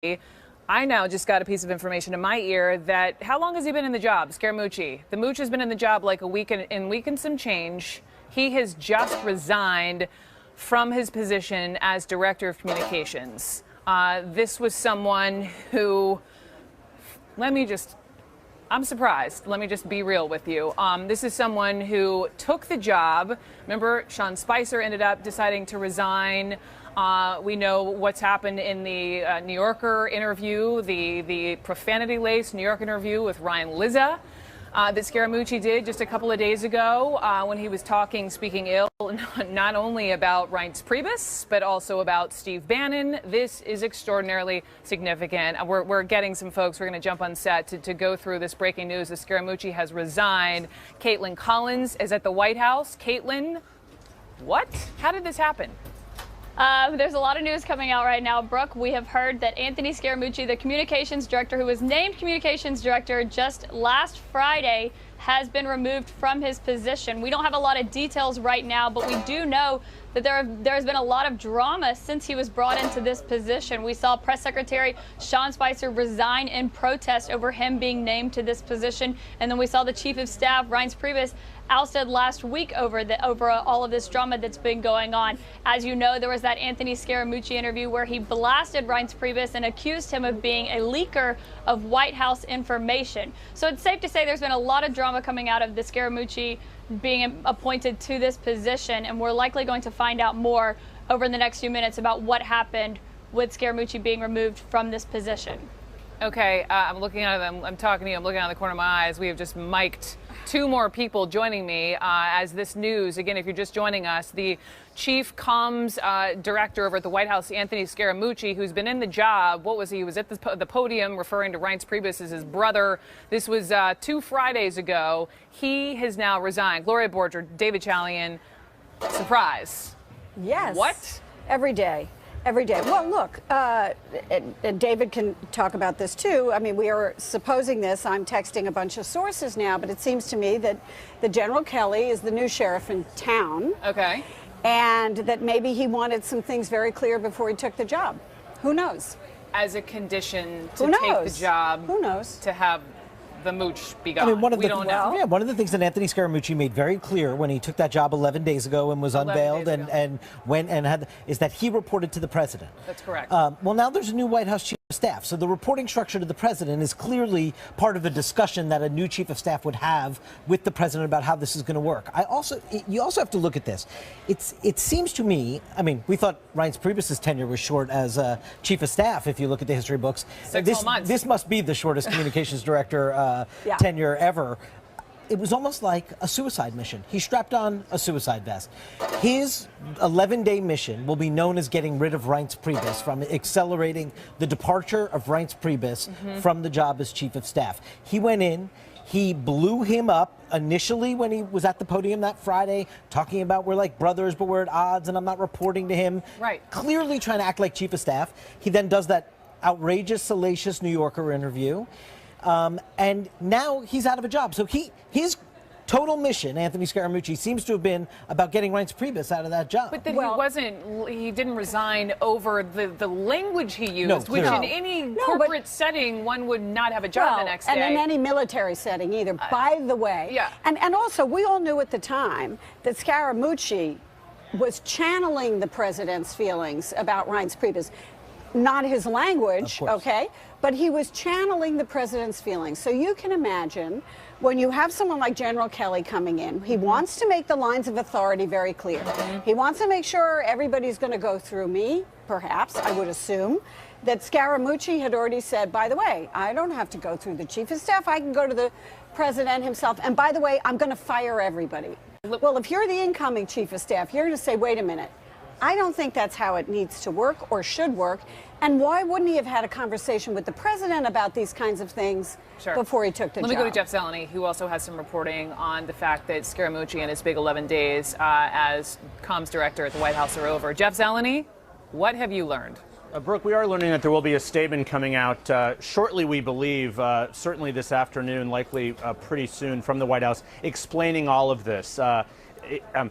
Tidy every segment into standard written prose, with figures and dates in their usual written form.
I now just got a piece of information in my ear that how long has he been in the job, Scaramucci? The Mooch has been in the job like a week and some change. He has just resigned from his position as director of communications. This was someone who, I'm surprised. Let me just be real with you. This is someone who took the job. Remember, Sean Spicer ended up deciding to resign. We know what's happened in the New Yorker interview, the profanity-laced New York interview with Ryan Lizza that Scaramucci did just a couple of days ago when he was speaking ill, not only about Reince Priebus, but also about Steve Bannon. This is extraordinarily significant. We're getting some folks. We're going to jump on set to go through this breaking news that Scaramucci has resigned. Caitlin Collins is at the White House. Caitlin, what? How did this happen? There's a lot of news coming out right now, Brooke. We have heard that Anthony Scaramucci, the communications director, who was named communications director just last Friday, has been removed from his position. We don't have a lot of details right now, but we do know that there has been a lot of drama since he was brought into this position. We saw Press Secretary Sean Spicer resign in protest over him being named to this position, and then we saw the Chief of Staff, Reince Priebus, ousted last week over all of this drama that's been going on. As you know, there was that Anthony Scaramucci interview where he blasted Reince Priebus and accused him of being a leaker of White House information. So it's safe to say there's been a lot of drama coming out of the Scaramucci being appointed to this position, and we're likely going to find out more over the next few minutes about what happened with Scaramucci being removed from this position. Okay, I'm looking at them. I'm talking to you. I'm looking out of the corner of my eyes. We have just mic'd two more people joining me as this news. Again, if you're just joining us, the chief comms director over at the White House, Anthony Scaramucci, who's been in the job. What was he? He was at the podium referring to Reince Priebus as his brother. This was 2 Fridays ago. He has now resigned. Gloria Borger, David Chalian, surprise. Yes. What? Every day. Every day. Well, look, and David can talk about this too. I mean, we are supposing this. I'm texting a bunch of sources now, but it seems to me that the General Kelly is the new sheriff in town. Okay. And that maybe he wanted some things very clear before he took the job. Who knows? As a condition to take the job. Who knows? To have the mooch be gone. I mean, one of the things that Anthony Scaramucci made very clear when he took that job 11 days ago and was unveiled and went and had is that he reported to the president. That's correct. Well, now there's a new White House chief of staff, so the reporting structure to the president is clearly part of a discussion that a new chief of staff would have with the president about how this is going to work. You also have to look at this. It seems to me, I mean, we thought Reince Priebus' tenure was short as chief of staff. If you look at the history books, 6 whole months. This must be the shortest communications director tenure ever. It was almost like a suicide mission. He strapped on a suicide vest. His 11-day mission will be known as getting rid of Reince Priebus, from accelerating the departure of Reince Priebus from the job as chief of staff. He went in, he blew him up initially when he was at the podium that Friday, talking about we're like brothers, but we're at odds, and I'm not reporting to him. Right. Clearly trying to act like chief of staff. He then does that outrageous, salacious New Yorker interview. And now he's out of a job. So his total mission, Anthony Scaramucci, seems to have been about getting Reince Priebus out of that job. But then he didn't resign over the language he used, which in any corporate setting, one would not have a job the next day. And in any military setting either, by the way. Yeah. And also, we all knew at the time that Scaramucci was channeling the president's feelings about Reince Priebus. Not his language, okay, but he was channeling the president's feelings. So you can imagine when you have someone like General Kelly coming in, he wants to make the lines of authority very clear. He wants to make sure everybody's going to go through me, perhaps, I would assume, that Scaramucci had already said, by the way, I don't have to go through the chief of staff, I can go to the president himself, and by the way, I'm going to fire everybody. Well, if you're the incoming chief of staff, you're going to say, wait a minute, I don't think that's how it needs to work or should work. And why wouldn't he have had a conversation with the president about these kinds of things before he took the job? Let me go to Jeff Zeleny, who also has some reporting on the fact that Scaramucci and his big 11 days as comms director at the White House are over. Jeff Zeleny, what have you learned? Brooke, we are learning that there will be a statement coming out shortly, we believe, certainly this afternoon, likely pretty soon, from the White House, explaining all of this.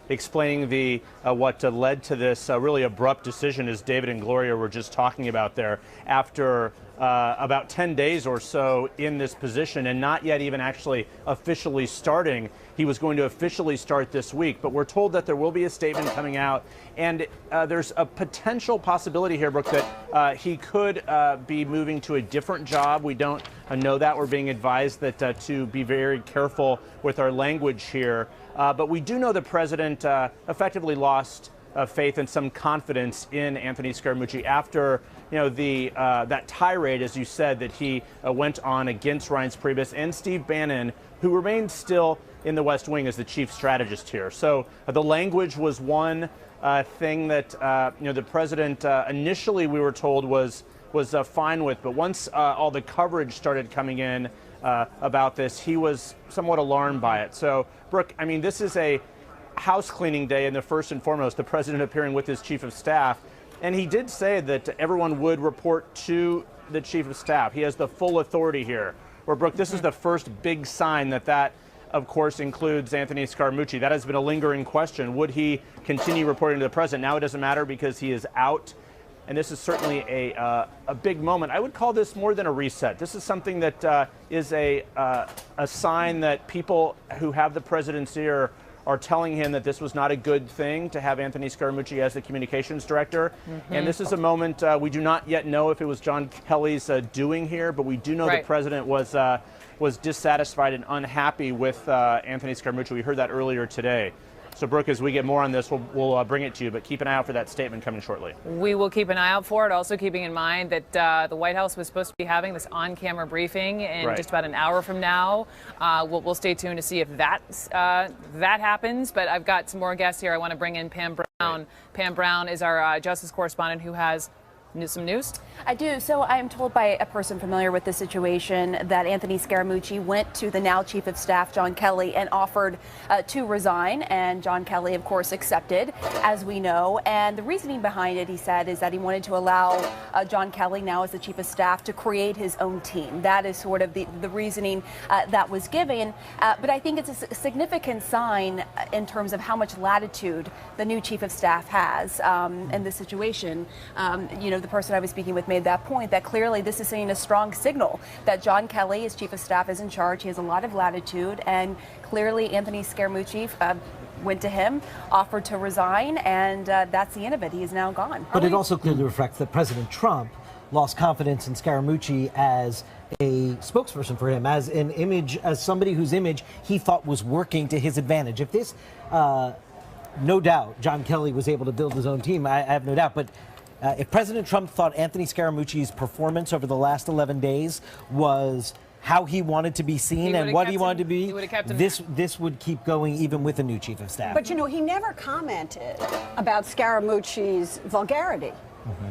explaining the what led to this really abrupt decision, as David and Gloria were just talking about there, after about 10 days or so in this position and not yet even actually officially starting. He was going to officially start this week, but we're told that there will be a statement coming out, and there's a potential possibility here, Brooke, that he could be moving to a different job. We don't know that. We're being advised that to be very careful with our language here. But we do know the president effectively lost faith and some confidence in Anthony Scaramucci after that tirade, as you said, that he went on against Reince Priebus and Steve Bannon, who remains still in the West Wing as the chief strategist here. So the language was one thing that the president initially, we were told, was fine with, but once all the coverage started coming in about this, he was somewhat alarmed by it. So, Brooke, I mean, this is a house cleaning day, and the first and foremost, the president appearing with his chief of staff. And he did say that everyone would report to the chief of staff. He has the full authority here. Where, Brooke, this is the first big sign that, of course, includes Anthony Scaramucci. That has been a lingering question. Would he continue reporting to the president? Now it doesn't matter because he is out. And this is certainly a big moment. I would call this more than a reset. This is something that is a sign that people who have the president's ear are telling him that this was not a good thing to have Anthony Scaramucci as the communications director. And this is a moment we do not yet know if it was John Kelly's doing here, but we do know the president was dissatisfied and unhappy with Anthony Scaramucci. We heard that earlier today. So, Brooke, as we get more on this, we'll bring it to you, but keep an eye out for that statement coming shortly. We will keep an eye out for it, also keeping in mind that the White House was supposed to be having this on-camera briefing in just about an hour from now. We'll stay tuned to see if that happens, but I've got some more guests here. I want to bring in Pam Brown. Pam Brown is our justice correspondent who has some news? I do. So I am told by a person familiar with the situation that Anthony Scaramucci went to the now Chief of Staff, John Kelly, and offered to resign. And John Kelly, of course, accepted, as we know. And the reasoning behind it, he said, is that he wanted to allow John Kelly, now as the Chief of Staff, to create his own team. That is sort of the reasoning that was given. But I think it's a significant sign in terms of how much latitude the new Chief of Staff has in this situation. The person I was speaking with made that point, that clearly this is sending a strong signal that John Kelly, as Chief of Staff, is in charge. He has a lot of latitude, and clearly Anthony Scaramucci went to him, offered to resign, and that's the end of it. He is now gone. But it also clearly reflects that President Trump lost confidence in Scaramucci as a spokesperson for him, as an image, as somebody whose image he thought was working to his advantage. If this, no doubt, John Kelly was able to build his own team, I have no doubt, but if President Trump thought Anthony Scaramucci's performance over the last 11 days was how he wanted to be seen and what he wanted to be, this would keep going even with a new Chief of Staff. But, he never commented about Scaramucci's vulgarity.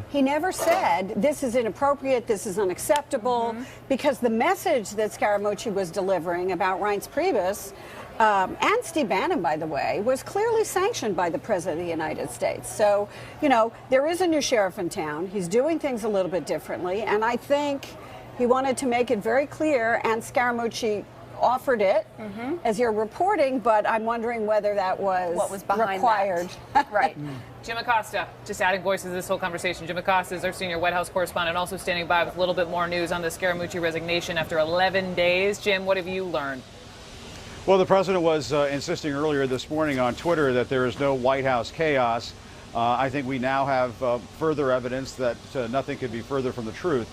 He never said, this is inappropriate, this is unacceptable, because the message that Scaramucci was delivering about Reince Priebus and Steve Bannon, by the way, was clearly sanctioned by the President of the United States. So, there is a new sheriff in town. He's doing things a little bit differently, and I think he wanted to make it very clear, and Scaramucci offered it, as you're reporting, but I'm wondering whether that was what was behind required. That. Right. Jim Acosta, just adding voice to this whole conversation. Jim Acosta is our senior White House correspondent, also standing by with a little bit more news on the Scaramucci resignation after 11 days. Jim, what have you learned? Well, the president was insisting earlier this morning on Twitter that there is no White House chaos. I think we now have further evidence that nothing could be further from the truth.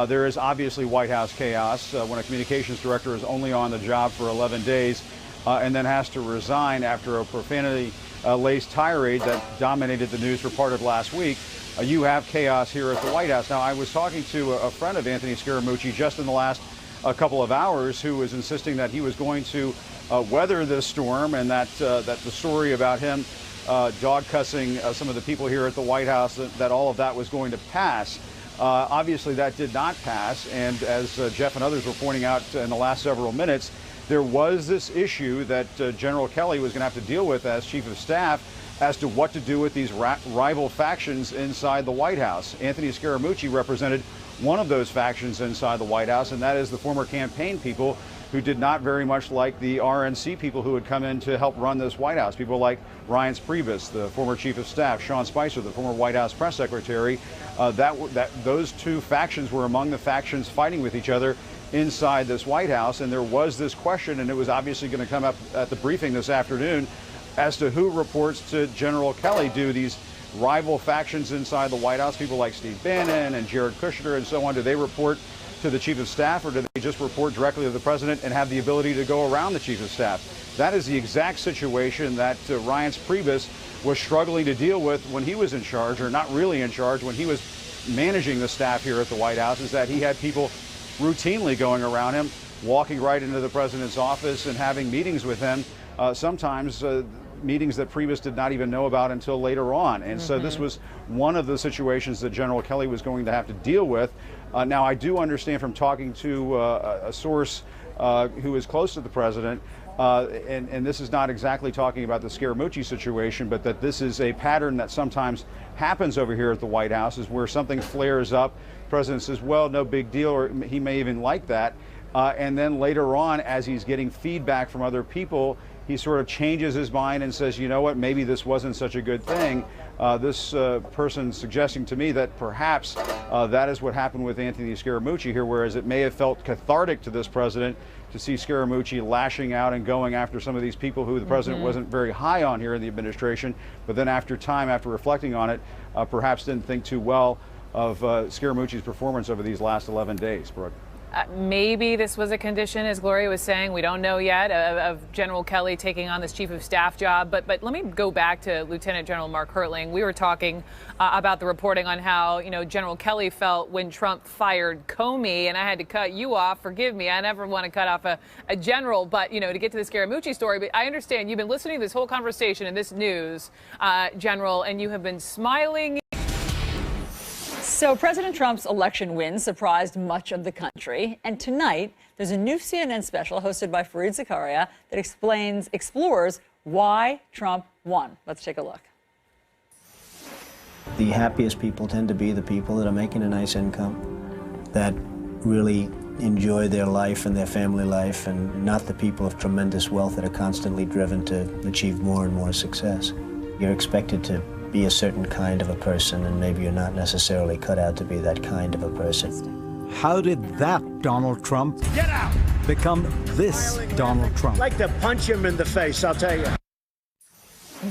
There is obviously White House chaos when a communications director is only on the job for 11 days and then has to resign after a profanity-laced tirade that dominated the news for part of last week. You have chaos here at the White House. Now, I was talking to a friend of Anthony Scaramucci just in the last couple of hours who was insisting that he was going to weather this storm and that the story about him dog cussing some of the people here at the White House, that all of that was going to pass. Obviously, that did not pass, and as Jeff and others were pointing out in the last several minutes, there was this issue that General Kelly was going to have to deal with as Chief of Staff as to what to do with these rival factions inside the White House. Anthony Scaramucci represented one of those factions inside the White House, and that is the former campaign people who did not very much like the RNC people who had come in to help run this White House. People like Ryan Priebus, the former chief of staff, Sean Spicer, the former White House press secretary. Those two factions were among the factions fighting with each other inside this White House. And there was this question, and it was obviously going to come up at the briefing this afternoon, as to who reports to General Kelly. Do these rival factions inside the White House, people like Steve Bannon and Jared Kushner and so on, do they report to the chief of staff, or do they just report directly to the president and have the ability to go around the chief of staff? That is the exact situation that Ryan Priebus was struggling to deal with when he was in charge, or not really in charge, when he was managing the staff here at the White House, is that he had people routinely going around him, walking right into the president's office and having meetings with him, sometimes meetings that Priebus did not even know about until later on. And so this was one of the situations that General Kelly was going to have to deal with. Now, I do understand from talking to a source who is close to the president, and this is not exactly talking about the Scaramucci situation, but that this is a pattern that sometimes happens over here at the White House, is where something flares up, the president says, well, no big deal, or he may even like that. And then later on, as he's getting feedback from other people, he sort of changes his mind and says, you know what, maybe this wasn't such a good thing. This person suggesting to me that perhaps that is what happened with Anthony Scaramucci here, whereas it may have felt cathartic to this president to see Scaramucci lashing out and going after some of these people who the president wasn't very high on here in the administration, but then after time, after reflecting on it, perhaps didn't think too well of Scaramucci's performance over these last 11 days, Brooke. Maybe this was a condition, as Gloria was saying, we don't know yet, of General Kelly taking on this chief of staff job. But let me go back to Lieutenant General Mark Hertling. We were talking about the reporting on how, you know, General Kelly felt when Trump fired Comey, and I had to cut you off. Forgive me, I never want to cut off a general, but, you know, to get to the Scaramucci story. But I understand you've been listening to this whole conversation and this news, General, and you have been smiling. So President Trump's election win surprised much of the country. And tonight, there's a new CNN special hosted by Fareed Zakaria that explores why Trump won. Let's take a look. The happiest people tend to be the people that are making a nice income, that really enjoy their life and their family life, and not the people of tremendous wealth that are constantly driven to achieve more and more success. You're expected to be a certain kind of a person, and maybe you're not necessarily cut out to be that kind of a person. How did that Donald Trump become this Donald Trump? I'd like to punch him in the face, I'll tell you.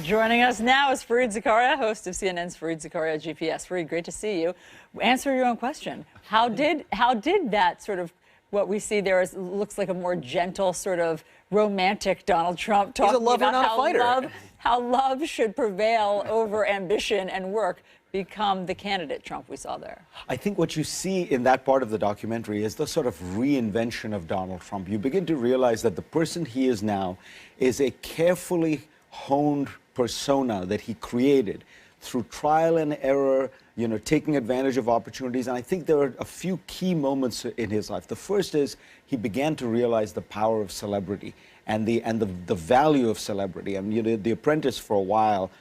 Joining us now is Fareed Zakaria, host of CNN's Fareed Zakaria GPS. Fareed, great to see you. Answer your own question. How did that sort of, what we see there looks like a more gentle, sort of romantic Donald Trump talking about how love should prevail over ambition and work, become the candidate Trump we saw there? I think what you see in that part of the documentary is the sort of reinvention of Donald Trump. You begin to realize that the person he is now is a carefully honed persona that he created through trial and error, you know, taking advantage of opportunities. And I think there are a few key moments in his life. The first is he began to realize the power of celebrity and the value of celebrity. And you know, The Apprentice for a while,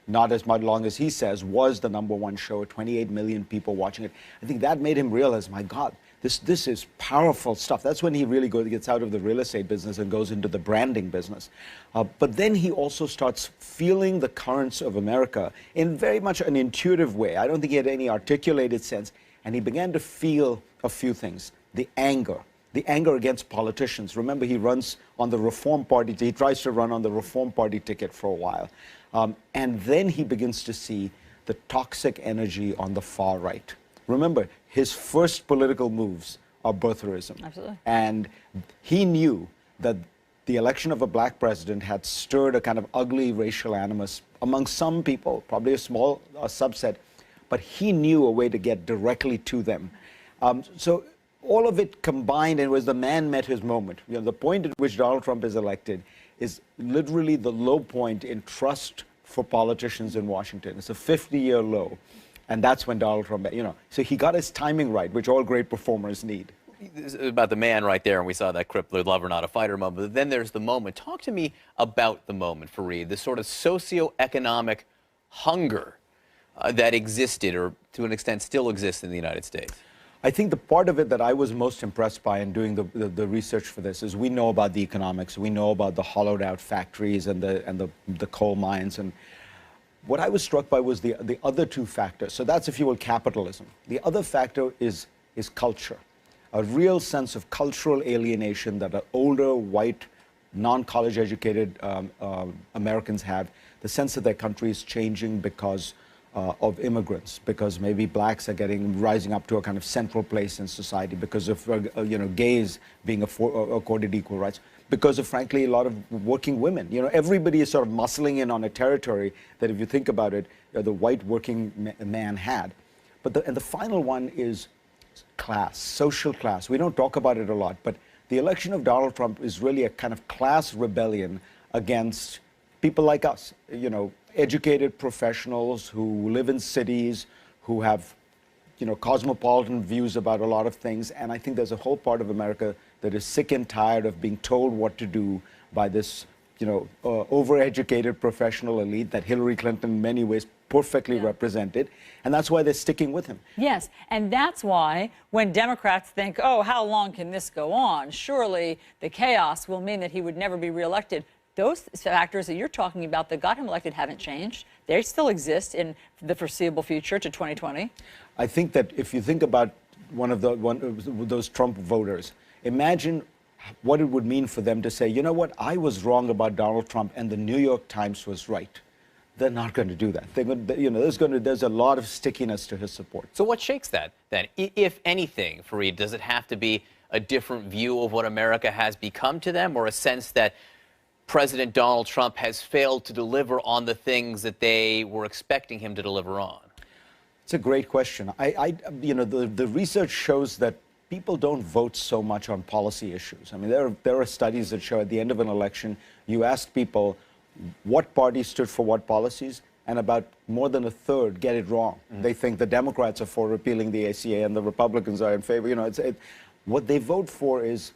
not as much long as he says, was the #1 show, 28 million people watching it. I think that made him realize, my God, this is powerful stuff. That's when he really gets out of the real estate business and goes into the branding business. But then he also starts feeling the currents of America in very much an intuitive way. I don't think he had any articulated sense. And he began to feel a few things. The anger against politicians. Remember, he runs on the Reform Party. He tries to run on the Reform Party ticket for a while. And then he begins to see the toxic energy on the far right. Remember, his first political moves are birtherism. Absolutely. And he knew that the election of a black president had stirred a kind of ugly racial animus among some people, probably a small subset, but he knew a way to get directly to them. So all of it combined, and it was the man met his moment. You know, the point at which Donald Trump is elected is literally the low point in trust for politicians in Washington. It's a 50-year low. And that's when Donald Trump, you know, so he got his timing right, which all great performers need. About the man right there, and we saw that Crippler lover, not a fighter moment. But then there's the moment. Talk to me about the moment, Fareed, the sort of socioeconomic hunger that existed, or to an extent still exists in the United States. I think the part of it that I was most impressed by in doing the research for this is we know about the economics, we know about the hollowed out factories and the coal mines, and what I was struck by was the other two factors. So that's, if you will, capitalism. The other factor is culture, a real sense of cultural alienation that older, white, non-college educated Americans have, the sense that their country is changing because of immigrants, because maybe blacks are rising up to a kind of central place in society, because of gays being accorded equal rights, because of, frankly, a lot of working women. Everybody is sort of muscling in on a territory that, if you think about it, the white working man had. And the final one is class, social class. We don't talk about it a lot, but the election of Donald Trump is really a kind of class rebellion against people like us, educated professionals who live in cities, who have, cosmopolitan views about a lot of things. And I think there's a whole part of America that is sick and tired of being told what to do by this, overeducated professional elite that Hillary Clinton in many ways perfectly represented. And that's why they're sticking with him. Yes, and that's why when Democrats think, oh, how long can this go on? Surely the chaos will mean that he would never be reelected. Those factors that you're talking about that got him elected haven't changed. They still exist in the foreseeable future to 2020. I think that if you think about one of those Trump voters, imagine what it would mean for them to say, you know what, I was wrong about Donald Trump and the New York Times was right. They're not going to do that. They're going to, there's a lot of stickiness to his support. So what shakes that then? If anything, Fareed, does it have to be a different view of what America has become to them, or a sense that President Donald Trump has failed to deliver on the things that they were expecting him to deliver on? It's a great question. The research shows that people don't vote so much on policy issues. I mean, there are studies that show at the end of an election, you ask people what party stood for what policies, and about more than a third get it wrong. They think the Democrats are for repealing the ACA and the Republicans are in favor. What they vote for is,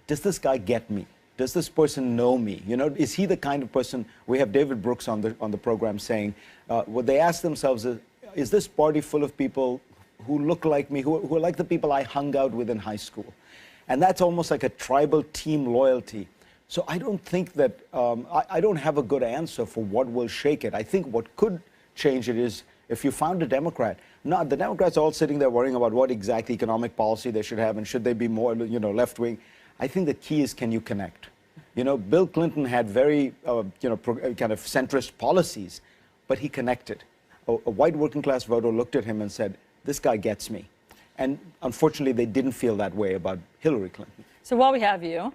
does this guy get me? Does this person know me? Is he the kind of person? We have David Brooks on the program saying, what they ask themselves is this party full of people who look like me, who are like the people I hung out with in high school? And that's almost like a tribal team loyalty. So I don't think that, I don't have a good answer for what will shake it. I think what could change it is if you found a Democrat. Not the Democrats all sitting there worrying about what exact economic policy they should have and should they be more, left-wing. I think the key is, can you connect? Bill Clinton had very, kind of centrist policies, but he connected. A white working class voter looked at him and said, this guy gets me. And unfortunately, they didn't feel that way about Hillary Clinton. So while we have you,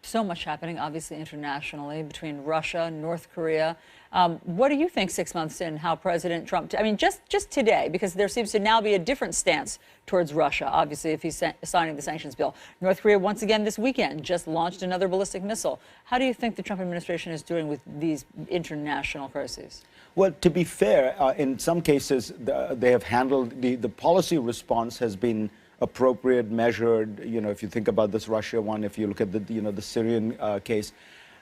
so much happening, obviously, internationally between Russia, North Korea. What do you think 6 months in, how President Trump, just today, because there seems to now be a different stance towards Russia, obviously, if he's signing the sanctions bill. North Korea, once again this weekend, just launched another ballistic missile. How do you think the Trump administration is doing with these international crises? Well, to be fair, in some cases, they have handled, the policy response has been appropriate, measured. If you think about this Russia one, if you look at the Syrian case,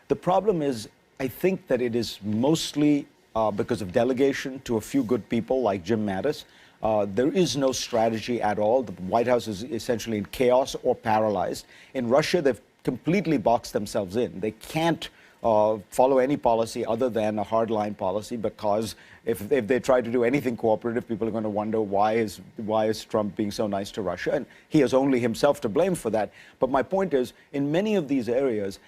the problem is, I think that it is mostly because of delegation to a few good people like Jim Mattis. There is no strategy at all. The White House is essentially in chaos or paralyzed. In Russia, they've completely boxed themselves in. They can't follow any policy other than a hardline policy, because if they try to do anything cooperative, people are going to wonder why is Trump being so nice to Russia, and he has only himself to blame for that. But my point is, in many of these areas,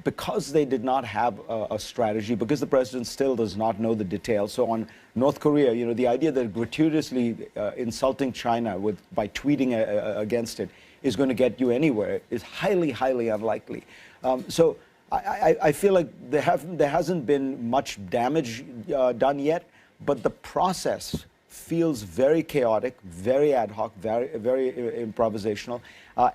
because they did not have a strategy, because the president still does not know the details. So on North Korea, the idea that gratuitously insulting China by tweeting against it is going to get you anywhere is highly, highly unlikely. So I feel like there hasn't been much damage done yet, but the process feels very chaotic, very ad hoc, very improvisational,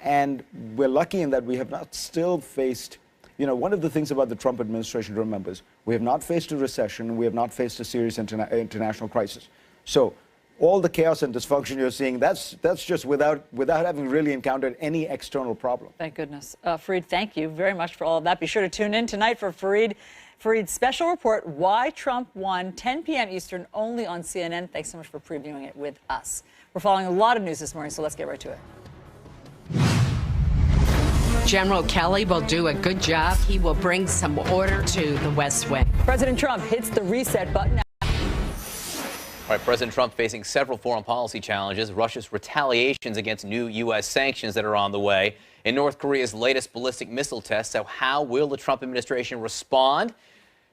and we're lucky in that we have not still faced. One of the things about the Trump administration to remember is we have not faced a recession, we have not faced a serious international crisis. So all the chaos and dysfunction you're seeing, that's just without having really encountered any external problem. Thank goodness. Fareed, thank you very much for all of that. Be sure to tune in tonight for Fareed's special report, Why Trump Won, 10 p.m. Eastern, only on CNN. Thanks so much for previewing it with us. We're following a lot of news this morning, so let's get right to it. General Kelly will do a good job. He will bring some order to the West Wing. President Trump hits the reset button. All right, President Trump facing several foreign policy challenges, Russia's retaliations against new U.S. sanctions that are on the way, and North Korea's latest ballistic missile test. So how will the Trump administration respond?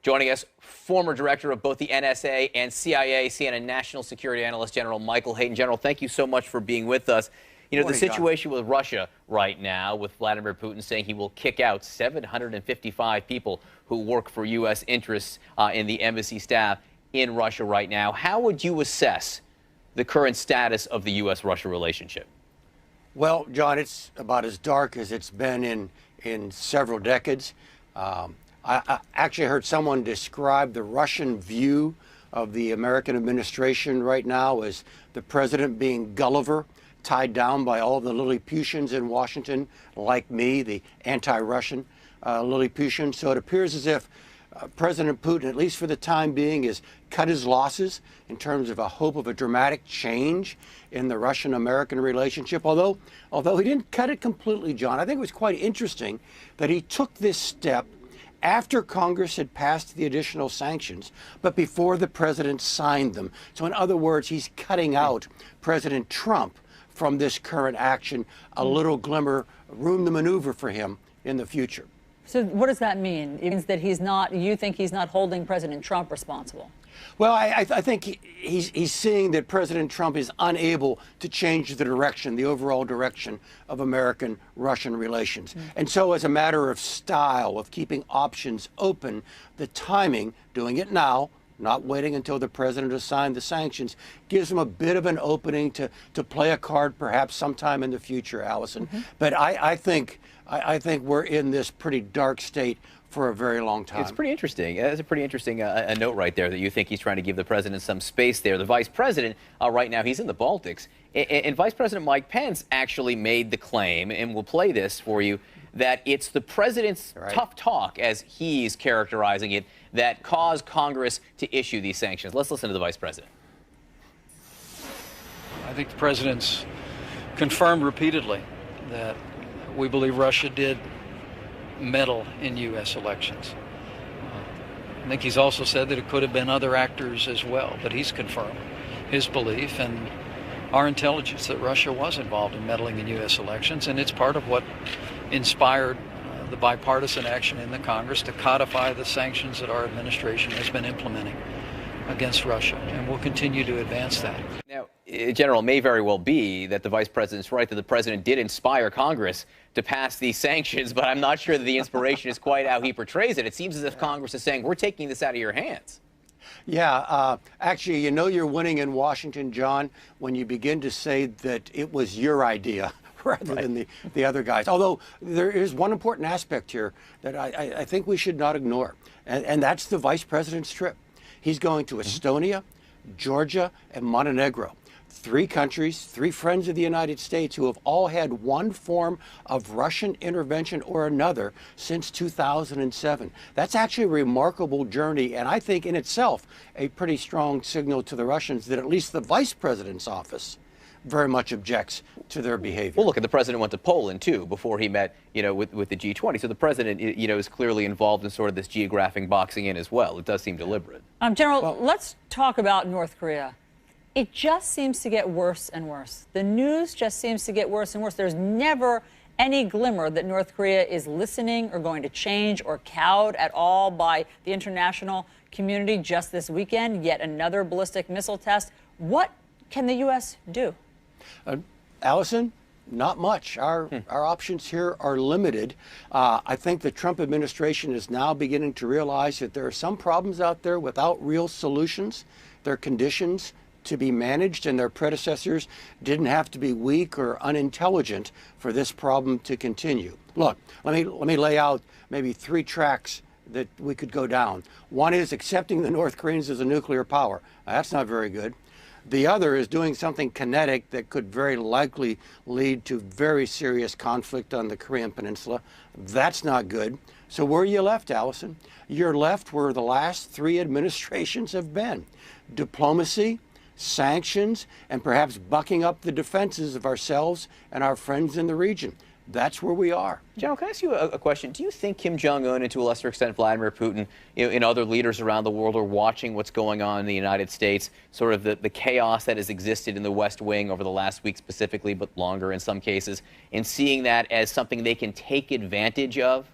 Joining us, former director of both the NSA and CIA, CNN national security analyst General Michael Hayden. General, thank you so much for being with us. You know, the situation with Russia right now, with Vladimir Putin saying he will kick out 755 people who work for U.S. interests in the embassy staff in Russia right now. How would you assess the current status of the U.S.-Russia relationship? Well, John, it's about as dark as it's been in several decades. I actually heard someone describe the Russian view of the American administration right now as the president being Gulliver, tied down by all the Lilliputians in Washington, like me, the anti-Russian Lilliputian. So it appears as if President Putin, at least for the time being, has cut his losses in terms of a hope of a dramatic change in the Russian-American relationship. Although he didn't cut it completely, John, I think it was quite interesting that he took this step after Congress had passed the additional sanctions, but before the president signed them. So in other words, he's cutting out President Trump from this current action, a little glimmer, room to maneuver for him in the future. So what does that mean? It means that he's not, you think he's not holding President Trump responsible? Well, I think he's seeing that President Trump is unable to change the direction, the overall direction of American-Russian relations. And so as a matter of style, of keeping options open, the timing, doing it now, not waiting until the president has signed the sanctions, gives him a bit of an opening to play a card perhaps sometime in the future, Allison. But I think we're in this pretty dark state for a very long time. It's pretty interesting. That's a pretty interesting a note right there that you think he's trying to give the president some space there. The vice president, right now, he's in the Baltics. And Vice President Mike Pence actually made the claim, and we'll play this for you, that it's the president's tough talk, as he's characterizing it, that caused Congress to issue these sanctions. Let's listen to the vice president. I think the president's confirmed repeatedly that we believe Russia did meddle in U.S. elections. I think he's also said that it could have been other actors as well, but he's confirmed his belief and our intelligence that Russia was involved in meddling in U.S. elections, and it's part of what inspired the bipartisan action in the Congress to codify the sanctions that our administration has been implementing against Russia, and we'll continue to advance that. Now, General, it may very well be that the vice president's right, that the president did inspire Congress to pass these sanctions, but I'm not sure that the inspiration is quite how he portrays it. It seems as if Congress is saying, we're taking this out of your hands. Yeah, actually, you know you're winning in Washington, John, when you begin to say that it was your idea rather than the other guys. Although there is one important aspect here that I think we should not ignore, and that's the vice president's trip. He's going to Estonia, Georgia, and Montenegro. 3 countries, 3 friends of the United States who have all had one form of Russian intervention or another since 2007. That's actually a remarkable journey, and I think in itself a pretty strong signal to the Russians that at least the vice president's office very much objects to their behavior. Well, look, and the president went to Poland, too, before he met, with the G20. So the president, is clearly involved in sort of this geographic boxing in as well. It does seem deliberate. General, let's talk about North Korea. It just seems to get worse and worse. The news just seems to get worse and worse. There's never any glimmer that North Korea is listening or going to change or cowed at all by the international community. Just this weekend, yet another ballistic missile test. What can the U.S. do? Allison, not much. Our options here are limited. I think the Trump administration is now beginning to realize that there are some problems out there without real solutions. There are conditions to be managed, and their predecessors didn't have to be weak or unintelligent for this problem to continue. Look, let me lay out maybe 3 tracks that we could go down. One is accepting the North Koreans as a nuclear power. That's not very good. The other is doing something kinetic that could very likely lead to very serious conflict on the Korean Peninsula. That's not good. So where are you left, Allison? You're left where the last 3 administrations have been. Diplomacy, sanctions, and perhaps bucking up the defenses of ourselves and our friends in the region. That's where we are. General, can I ask you a question? Do you think Kim Jong-un, and to a lesser extent Vladimir Putin, and other leaders around the world are watching what's going on in the United States, sort of the chaos that has existed in the West Wing over the last week specifically, but longer in some cases, and seeing that as something they can take advantage of?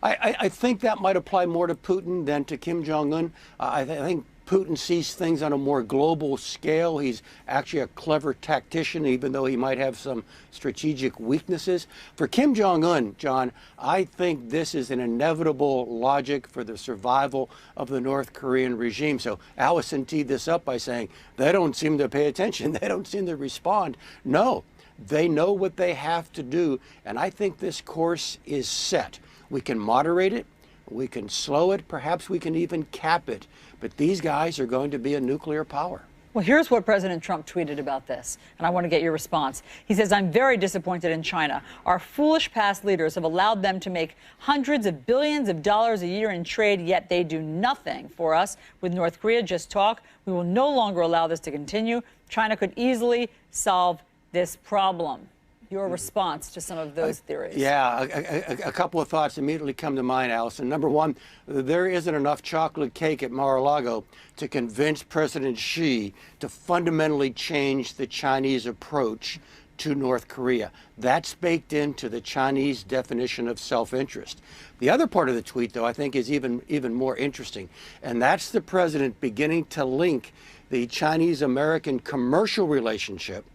I think that might apply more to Putin than to Kim Jong-un. I think Putin sees things on a more global scale. He's actually a clever tactician, even though he might have some strategic weaknesses. For Kim Jong-un, John, I think this is an inevitable logic for the survival of the North Korean regime. So Allison teed this up by saying they don't seem to pay attention. They don't seem to respond. No, they know what they have to do. And I think this course is set. We can moderate it. We can slow it. Perhaps we can even cap it. But these guys are going to be a nuclear power. Well, here's what President Trump tweeted about this, and I want to get your response. He says, I'm very disappointed in China. Our foolish past leaders have allowed them to make hundreds of billions of dollars a year in trade, yet they do nothing for us. With North Korea, just talk. We will no longer allow this to continue. China could easily solve this problem. Your response to some of those theories? Yeah, a couple of thoughts immediately come to mind, Allison. Number one, there isn't enough chocolate cake at Mar-a-Lago to convince President Xi to fundamentally change the Chinese approach to North Korea. That's baked into the Chinese definition of self-interest. The other part of the tweet, though, I think is even more interesting, and that's the president beginning to link the Chinese-American commercial relationship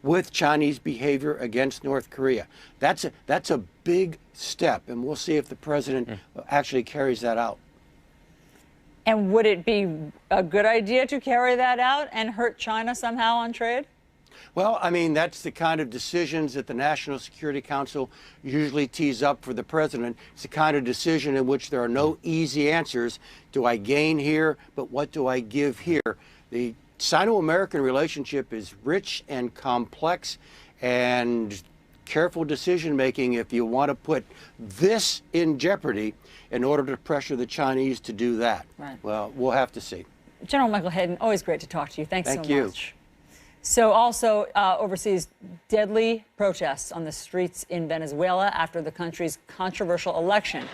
with Chinese behavior against North Korea. That's a big step, and we'll see if the president actually carries that out. And would it be a good idea to carry that out and hurt China somehow on trade? Well, I mean, that's the kind of decisions that the National Security Council usually tees up for the president. It's the kind of decision in which there are no easy answers. Do I gain here, but what do I give here? The Sino-American relationship is rich and complex, and careful decision-making if you want to put this in jeopardy in order to pressure the Chinese to do that. Right. Well, we'll have to see. General Michael Hayden, always great to talk to you. Thanks so much. Thank you. So also overseas, deadly protests on the streets in Venezuela after the country's controversial election.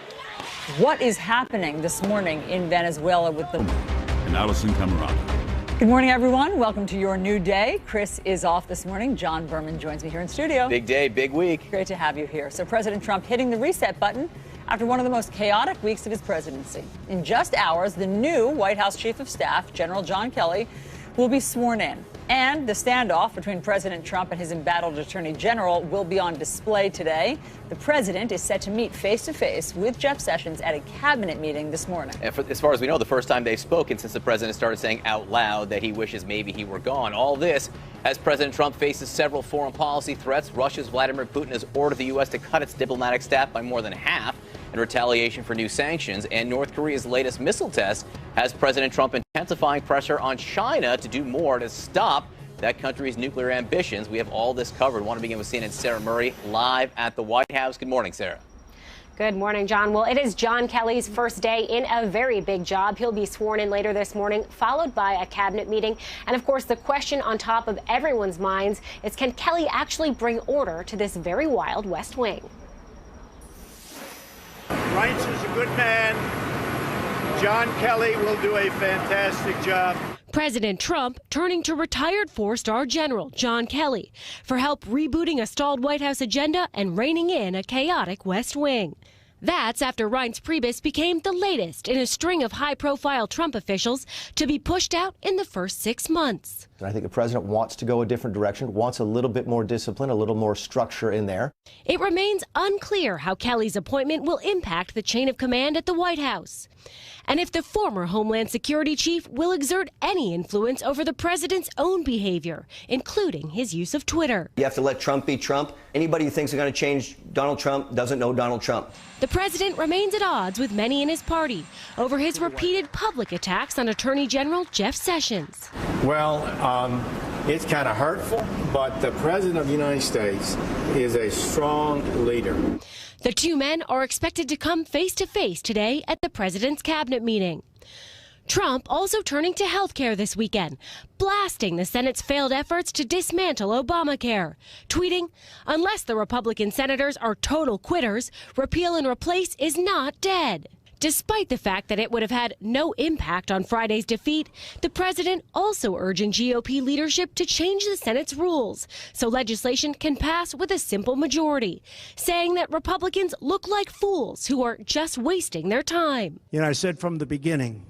What is happening this morning in Venezuela with the... And Allison Camerata. Good morning, everyone. Welcome to your new day. Chris is off this morning. John Berman joins me here in studio. Big day, big week. Great to have you here. So President Trump hitting the reset button after one of the most chaotic weeks of his presidency. In just hours, the new White House Chief of Staff, General John Kelly, will be sworn in. And the standoff between President Trump and his embattled Attorney General will be on display today. The president is set to meet face-to-face with Jeff Sessions at a cabinet meeting this morning. And as far as we know, the first time they've spoken since the president started saying out loud that he wishes maybe he were gone. All this as President Trump faces several foreign policy threats. Russia's Vladimir Putin has ordered the U.S. to cut its diplomatic staff by more than half in retaliation for new sanctions. And North Korea's latest missile test has President Trump intensifying pressure on China to do more to stop that country's nuclear ambitions. We have all this covered. I want to begin with CNN's Sarah Murray live at the White House. Good morning, Sarah. Good morning, John. Well, it is John Kelly's first day in a very big job. He'll be sworn in later this morning, followed by a cabinet meeting. And of course, the question on top of everyone's minds is, can Kelly actually bring order to this very wild West Wing? Reince is a good man. John Kelly will do a fantastic job. President Trump turning to retired four-star General John Kelly for help rebooting a stalled White House agenda and reining in a chaotic West Wing. That's after Reince Priebus became the latest in a string of high-profile Trump officials to be pushed out in the first 6 months. I think the president wants to go a different direction, wants a little bit more discipline, a little more structure in there. It remains unclear how Kelly's appointment will impact the chain of command at the White House, and if the former Homeland Security chief will exert any influence over the president's own behavior, including his use of Twitter. You have to let Trump be Trump. Anybody who thinks they're going to change Donald Trump doesn't know Donald Trump. The president remains at odds with many in his party over his repeated public attacks on Attorney General Jeff Sessions. Well, it's kind of hurtful, but the president of the United States is a strong leader. The two men are expected to come face-to-face today at the president's cabinet meeting. Trump also turning to healthcare this weekend, blasting the Senate's failed efforts to dismantle Obamacare, tweeting, "Unless the Republican senators are total quitters, repeal and replace is not dead." Despite the fact that it would have had no impact on Friday's defeat, the president also urging GOP leadership to change the Senate's rules so legislation can pass with a simple majority, saying that Republicans look like fools who are just wasting their time. You know, I said from the beginning,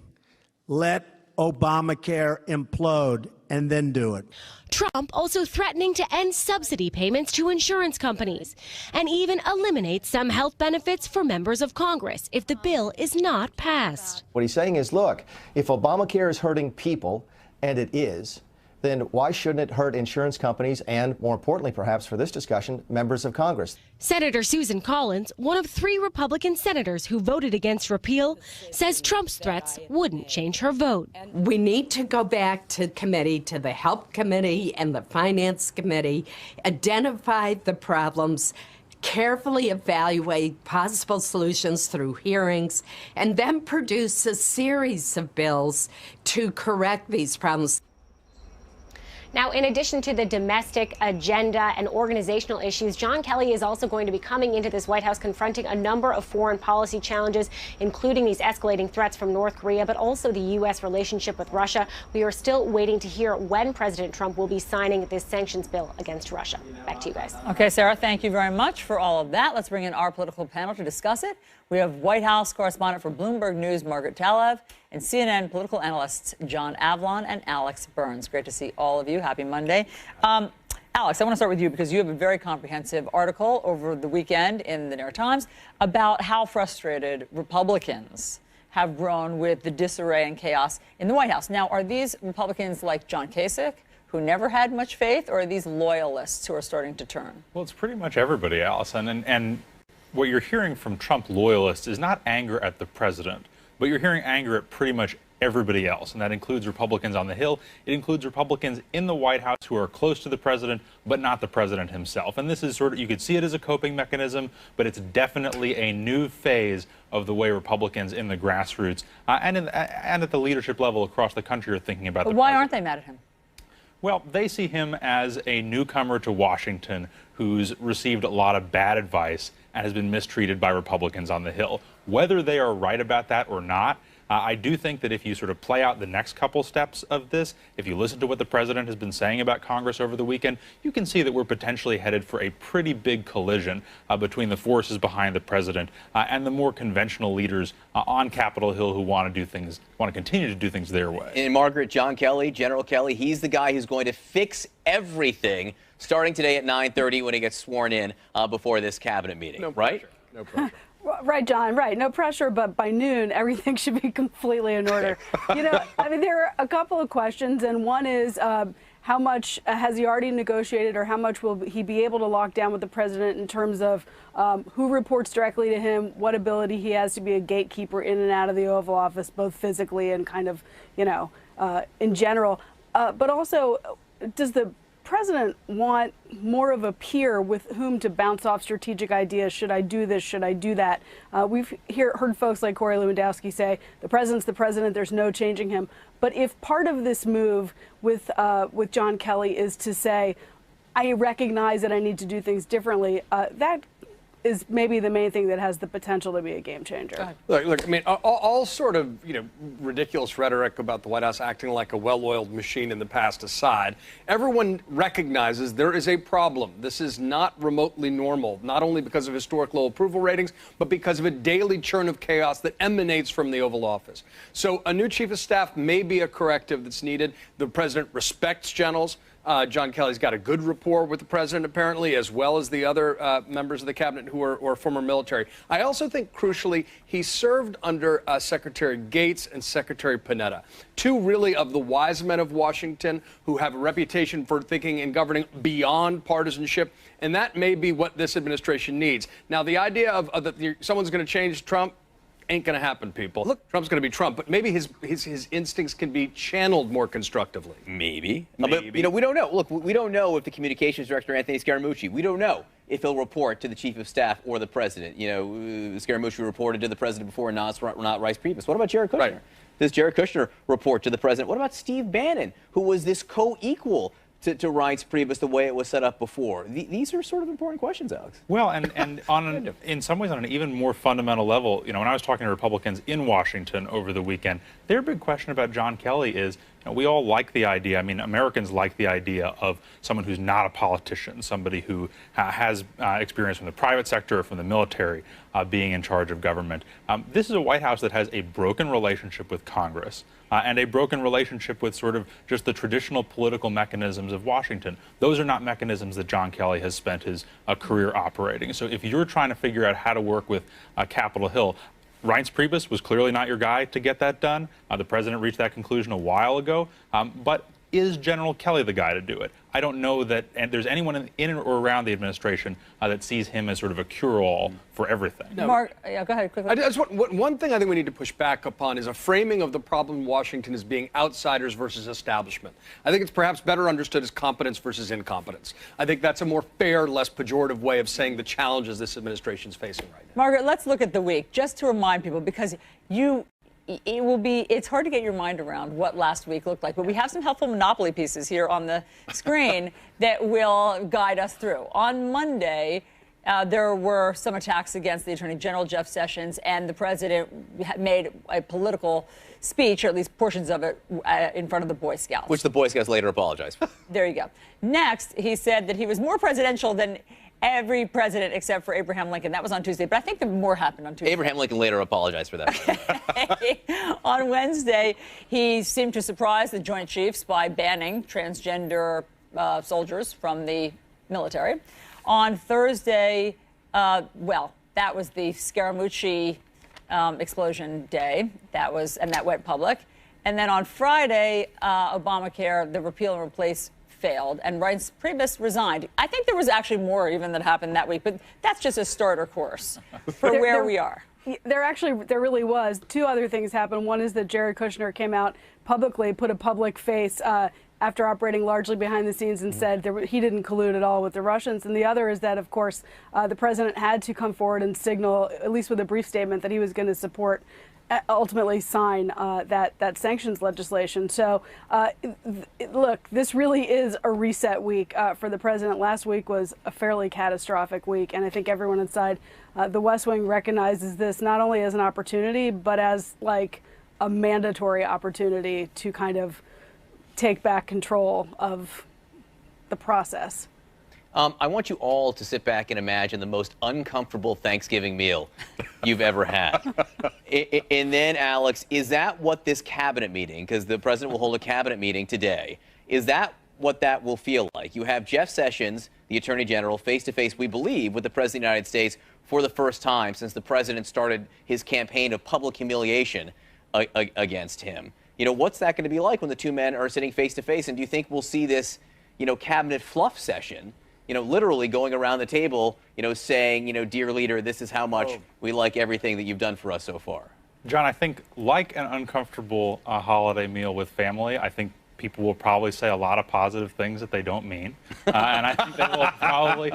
let Obamacare implode and then do it. Trump also threatening to end subsidy payments to insurance companies and even eliminate some health benefits for members of Congress if the bill is not passed. What he's saying is, look, if Obamacare is hurting people, and it is, then why shouldn't it hurt insurance companies and, more importantly, perhaps for this discussion, members of Congress? Senator Susan Collins, one of 3 Republican senators who voted against repeal, says Trump's threats wouldn't change her vote. We need to go back to committee, to the Help Committee and the Finance Committee, identify the problems, carefully evaluate possible solutions through hearings, and then produce a series of bills to correct these problems. Now, in addition to the domestic agenda and organizational issues, John Kelly is also going to be coming into this White House confronting a number of foreign policy challenges, including these escalating threats from North Korea, but also the U.S. relationship with Russia. We are still waiting to hear when President Trump will be signing this sanctions bill against Russia. Back to you guys. Okay, Sarah, thank you very much for all of that. Let's bring in our political panel to discuss it. We have White House correspondent for Bloomberg News, Margaret Talev, and CNN political analysts John Avlon and Alex Burns. Great to see all of you. Happy Monday. Alex, I want to start with you because you have a very comprehensive article over the weekend in the New York Times about how frustrated Republicans have grown with the disarray and chaos in the White House. Now, are these Republicans like John Kasich, who never had much faith, or are these loyalists who are starting to turn? Well, it's pretty much everybody, Allison. And what you're hearing from Trump loyalists is not anger at the president, but you're hearing anger at pretty much everybody else, and that includes Republicans on the Hill. It includes Republicans in the White House who are close to the president, but not the president himself. And this is sort of, you could see it as a coping mechanism, but it's definitely a new phase of the way Republicans in the grassroots and at the leadership level across the country are thinking about the president. Why aren't they mad at him? Well, they see him as a newcomer to Washington who's received a lot of bad advice and has been mistreated by Republicans on the Hill. Whether they are right about that or not, I do think that if you sort of play out the next couple steps of this, if you listen to what the president has been saying about Congress over the weekend, you can see that we're potentially headed for a pretty big collision between the forces behind the president and the more conventional leaders on Capitol Hill who want to continue to do things their way. And Margaret, John Kelly, General Kelly, he's the guy who's going to fix everything starting today at 9:30 when he gets sworn in before this cabinet meeting, no right? Pressure. No pressure. Right, John, right. No pressure, but by noon, everything should be completely in order. You know, I mean, there are a couple of questions, and one is how much has he already negotiated, or how much will he be able to lock down with the president in terms of who reports directly to him, what ability he has to be a gatekeeper in and out of the Oval Office, both physically and kind of, you know, in general. But also, does the president want more of a peer with whom to bounce off strategic ideas? Should I do this? Should I do that? We've heard folks like Corey Lewandowski say, the president's the president, there's no changing him. But if part of this move with John Kelly is to say, I recognize that I need to do things differently, that is maybe the main thing that has the potential to be a game changer. Look, I mean, all sort of, you know, ridiculous rhetoric about the White House acting like a well-oiled machine in the past aside, everyone recognizes there is a problem. This is not remotely normal, not only because of historic low approval ratings, but because of a daily churn of chaos that emanates from the Oval Office. So a new chief of staff may be a corrective that's needed. The president respects generals. John Kelly's got a good rapport with the president, apparently, as well as the other members of the cabinet who are former military. I also think, crucially, he served under Secretary Gates and Secretary Panetta, two really of the wise men of Washington who have a reputation for thinking and governing beyond partisanship, and that may be what this administration needs. Now, the idea of that someone's going to change Trump, ain't going to happen, people. Look, Trump's going to be Trump, but maybe his instincts can be channeled more constructively. Maybe. Maybe. But, you know, we don't know. Look, we don't know if the communications director, Anthony Scaramucci, we don't know if he'll report to the chief of staff or the president. You know, Scaramucci reported to the president before, not Rice Priebus. What about Jared Kushner? Right. Does Jared Kushner report to the president? What about Steve Bannon, who was this co-equal to Reince Priebus the way it was set up before? These are sort of important questions, Alex. Well, and in some ways on an even more fundamental level, you know, when I was talking to Republicans in Washington over the weekend, their big question about John Kelly is, you know, we all like the idea. I mean, Americans like the idea of someone who's not a politician, somebody who has experience from the private sector or from the military being in charge of government. This is a White House that has a broken relationship with Congress and a broken relationship with sort of just the traditional political mechanisms of Washington. Those are not mechanisms that John Kelly has spent his career operating. So if you're trying to figure out how to work with Capitol Hill, Reince Priebus was clearly not your guy to get that done. The president reached that conclusion a while ago. But is General Kelly the guy to do it? I don't know that there's anyone in or around the administration that sees him as sort of a cure-all for everything. No. Mark, yeah, go ahead quickly. One thing I think we need to push back upon is a framing of the problem in Washington as being outsiders versus establishment. I think it's perhaps better understood as competence versus incompetence. I think that's a more fair, less pejorative way of saying the challenges this administration is facing right now. Margaret, let's look at the week, just to remind people, because it's hard to get your mind around what last week looked like, but we have some helpful Monopoly pieces here on the screen that will guide us through. On Monday, there were some attacks against the Attorney General, Jeff Sessions, and the president made a political speech, or at least portions of it, in front of the Boy Scouts. Which the Boy Scouts later apologized for. There you go. Next, he said that he was more presidential than every president except for Abraham Lincoln. That was on Tuesday, but I think the more happened on Tuesday. Abraham Lincoln later apologized for that. On Wednesday, he seemed to surprise the Joint Chiefs by banning transgender soldiers from the military. On Thursday, well, that was the Scaramucci explosion day. That went public. And then on Friday, Obamacare, the repeal and replace failed, and Reince Priebus resigned. I think there was actually more even that happened that week, but that's just a starter course for where we are. There really was. Two other things happened. One is that Jared Kushner came out publicly, put a public face after operating largely behind the scenes and said he didn't collude at all with the Russians. And the other is that, of course, the president had to come forward and signal, at least with a brief statement, that he was going to support, ultimately sign that sanctions legislation. So, look, this really is a reset week for the president. Last week was a fairly catastrophic week, and I think everyone inside the West Wing recognizes this not only as an opportunity, but as like a mandatory opportunity to kind of take back control of the process. I want you all to sit back and imagine the most uncomfortable Thanksgiving meal you've ever had. And then, Alex, is that what this cabinet meeting, because the president will hold a cabinet meeting today, is that what that will feel like? You have Jeff Sessions, the Attorney General, face-to-face, we believe, with the President of the United States for the first time since the president started his campaign of public humiliation against him. You know, what's that going to be like when the two men are sitting face-to-face? And do you think we'll see this, you know, cabinet fluff session, you know, literally going around the table, you know, saying, you know, dear leader, this is how much we like everything that you've done for us so far? John, I think like an uncomfortable holiday meal with family, I think people will probably say a lot of positive things that they don't mean. And I think they will probably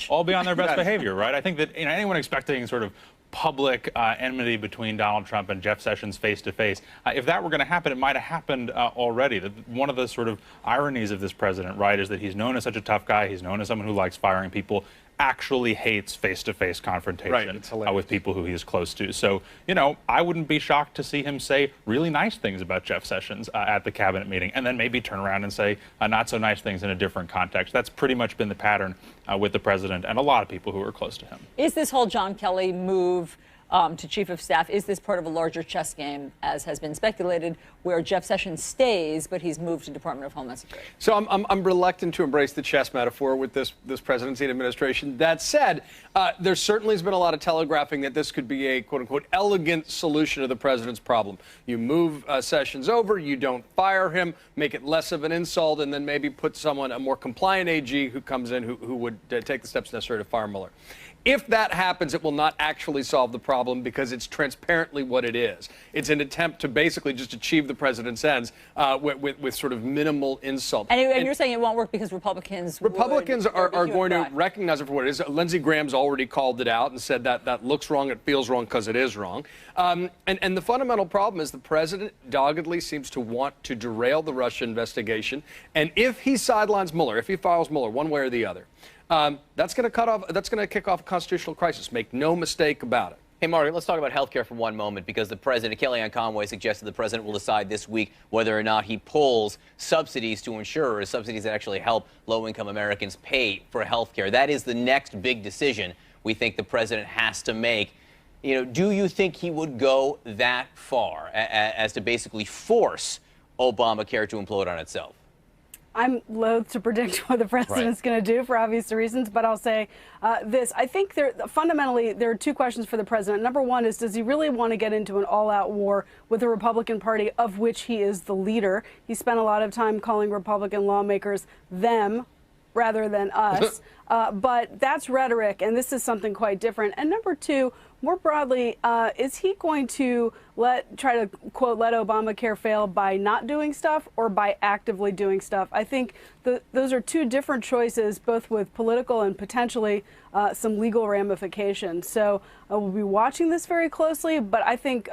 all be on their best behavior, right? I think that, you know, anyone expecting sort of public enmity between Donald Trump and Jeff Sessions face-to-face. If that were going to happen, it might have happened already. One of the sort of ironies of this president, right, is that he's known as such a tough guy. He's known as someone who likes firing people, actually hates face-to-face confrontation with people who he is close to. So, you know, I wouldn't be shocked to see him say really nice things about Jeff Sessions at the cabinet meeting, and then maybe turn around and say not so nice things in a different context. That's pretty much been the pattern with the president and a lot of people who are close to him. Is this whole John Kelly move to chief of staff, is this part of a larger chess game, as has been speculated, where Jeff Sessions stays, but he's moved to Department of Homeland Security? So I'm reluctant to embrace the chess metaphor with this presidency and administration. That said, there certainly has been a lot of telegraphing that this could be a quote-unquote elegant solution to the president's problem. You move Sessions over, you don't fire him, make it less of an insult, and then maybe put someone, a more compliant AG who comes in who would take the steps necessary to fire Mueller. If that happens, it will not actually solve the problem because it's transparently what it is. It's an attempt to basically just achieve the president's ends with sort of minimal insult. And you're saying it won't work because Republicans are going to recognize it for what it is. Lindsey Graham's already called it out and said that that looks wrong, it feels wrong because it is wrong. And the fundamental problem is the president doggedly seems to want to derail the Russia investigation. And if he sidelines Mueller, if he files Mueller one way or the other, that's going to kick off a constitutional crisis. Make no mistake about it. Hey, Margaret, let's talk about health care for one moment, because the president, Kellyanne Conway, suggested the president will decide this week whether or not he pulls subsidies to insurers, subsidies that actually help low-income Americans pay for health care. That is the next big decision we think the president has to make. You know, do you think he would go that far as to basically force Obamacare to implode on itself? I'm loath to predict what the president's going to do for obvious reasons, but I'll say this. I think fundamentally there are two questions for the president. Number one is, does he really want to get into an all-out war with the Republican Party, of which he is the leader? He spent a lot of time calling Republican lawmakers them rather than us. But that's rhetoric, and this is something quite different. And number two, more broadly, is he going to try to, quote, let Obamacare fail by not doing stuff or by actively doing stuff? I think those are two different choices, both with political and potentially some legal ramifications. So we'll be watching this very closely, but I think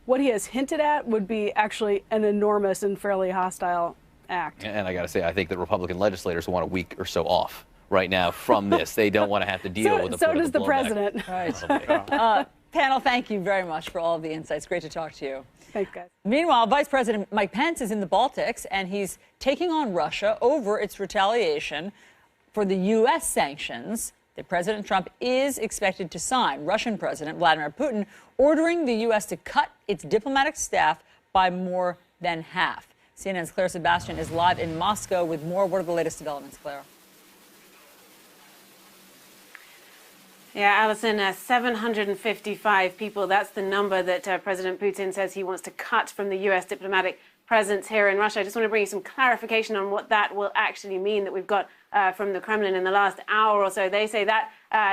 what he has hinted at would be actually an enormous and fairly hostile act. And I got to say, I think that Republican legislators want a week or so off right now from this. They don't want to have to deal with the So does the president. Right. Panel, thank you very much for all of the insights. Great to talk to you. Thanks, guys. Meanwhile, Vice President Mike Pence is in the Baltics, and he's taking on Russia over its retaliation for the U.S. sanctions that President Trump is expected to sign. Russian President Vladimir Putin ordering the U.S. to cut its diplomatic staff by more than half. CNN's Claire Sebastian is live in Moscow with more. What are the latest developments, Claire? Yeah, Alison, 755 people. That's the number that President Putin says he wants to cut from the U.S. diplomatic presence here in Russia. I just want to bring you some clarification on what that will actually mean that we've got from the Kremlin in the last hour or so. They say that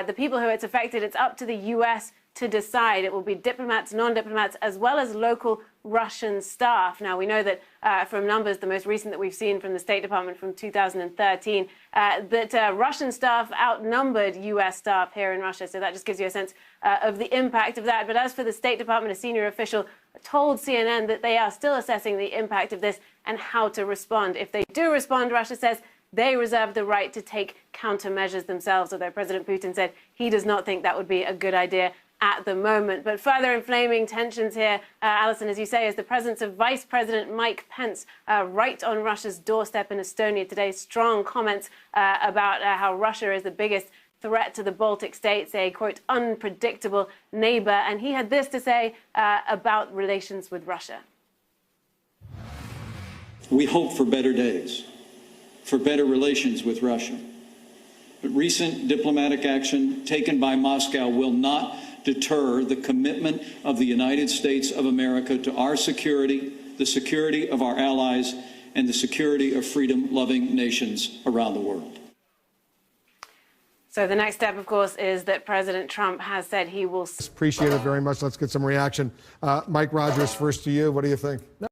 the people who it's affected, it's up to the U.S. to decide. It will be diplomats, non-diplomats, as well as local Russian staff. Now, we know that from numbers, the most recent that we've seen from the State Department from 2013, that Russian staff outnumbered U.S. staff here in Russia. So that just gives you a sense of the impact of that. But as for the State Department, a senior official told CNN that they are still assessing the impact of this and how to respond. If they do respond, Russia says they reserve the right to take countermeasures themselves, although President Putin said he does not think that would be a good idea at the moment. But further inflaming tensions here, Alison, as you say, is the presence of Vice President Mike Pence right on Russia's doorstep in Estonia today. Strong comments about how Russia is the biggest threat to the Baltic states, a, quote, unpredictable neighbor. And he had this to say about relations with Russia. We hope for better days, for better relations with Russia. But recent diplomatic action taken by Moscow will not deter the commitment of the United States of America to our security, the security of our allies, and the security of freedom-loving nations around the world. So the next step, of course, is that President Trump has said he will... Appreciate it very much. Let's get some reaction. Mike Rogers, first to you. What do you think?